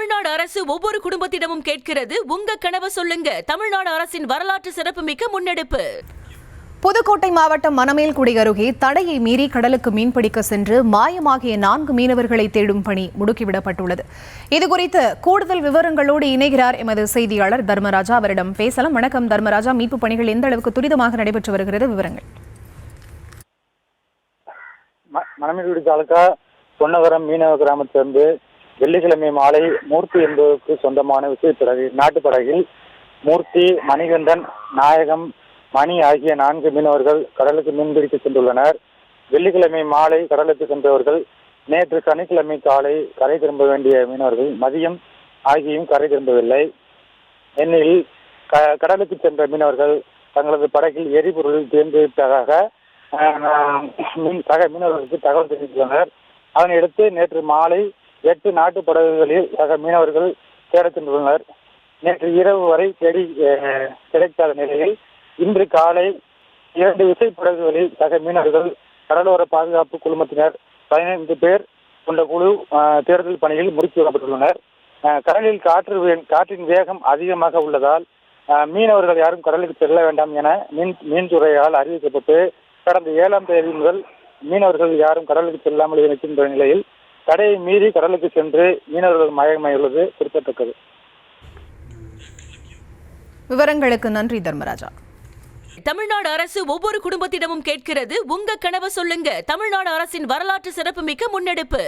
தமிழ்நாடு அரசு ஒவ்வொரு குடும்பத்திடமும் கேட்கிறது, உங்க கனவை சொல்லுங்க. தமிழ்நாடு அரசின் வரலாற்று சிறப்புமிக்க முன்னெடுப்பு. புதுக்கோட்டை மாவட்டம் மணமேல்குடி அருகே தடையை மீறி கடலுக்கு மீன்பிடிக்க சென்று மாயமாகிய 4 மீனவர்களை தேடும் பணி முடுக்கிவிடப்பட்டுள்ளது. இதுகுறித்து கூடுதல் விவரங்களோடு இணைகிறார் எமது செய்தியாளர் தர்மராஜா. அவரிடம் பேசலாம். வணக்கம் தர்மராஜா, மீட்பு பணிகள் எந்த அளவுக்கு துரிதமாக நடைபெற்று வருகிறது? விவரங்கள். மணமேல்குடி தாலுகா பொன்னகரம் மீனவ கிராமத்திலிருந்து வெள்ளிக்கிழமை மாலை மூர்த்தி என்பவருக்கு சொந்தமான விசைப்படகு நாட்டு படகில் மூர்த்தி, மணிகண்டன், நாயகம், மணி ஆகிய 4 மீனவர்கள் கடலுக்கு மீன்பிடிக்க சென்றுள்ளனர். வெள்ளிக்கிழமை மாலை கடலுக்கு சென்றவர்கள் நேற்று சனிக்கிழமை காலை கரை திரும்ப வேண்டிய மீனவர்கள் மதியம் ஆகியும் கரை திரும்பவில்லை. எனில் கடலுக்கு சென்ற மீனவர்கள் தங்களது படகில் எரிபொருள் தேர்ந்துவிட்டதாக சக மீனவர்களுக்கு தகவல் தெரிவித்துள்ளனர். அதனையடுத்து நேற்று மாலை 8 நாட்டு படகுகளில் சக மீனவர்கள் தேடச் சென்றுள்ளனர். நேற்று இரவு வரை தேடி கிடைக்காத நிலையில் இன்று காலை 2 விசைப்படகுகளில் சக மீனவர்கள் கடலோர பாதுகாப்பு குழுமத்தினர் 15 பேர் கொண்ட குழு தேடுதல் பணியில் முடுக்கி விடப்பட்டுள்ளனர். கடலில் காற்றின் வேகம் அதிகமாக உள்ளதால் மீனவர்கள் யாரும் கடலுக்கு செல்ல வேண்டாம் என மீன்துறையால் அறிவிக்கப்பட்டு கடந்த 7ஆம் தேதி முதல் மீனவர்கள் யாரும் கடலுக்கு செல்லாமல் இருக்கின்ற நிலையில் தடையை மீறி கடலுக்கு சென்று மீனவர்கள் மயக்கமாயுள்ளது குறிப்பிடத்தக்கது. விவரங்களுக்கு நன்றி தர்மராஜா. தமிழ்நாடு அரசு ஒவ்வொரு குடும்பத்திடமும் கேட்கிறது, உங்க கனவை சொல்லுங்க. தமிழ்நாடு அரசின் வரலாற்று சிறப்புமிக்க முன்னெடுப்பு.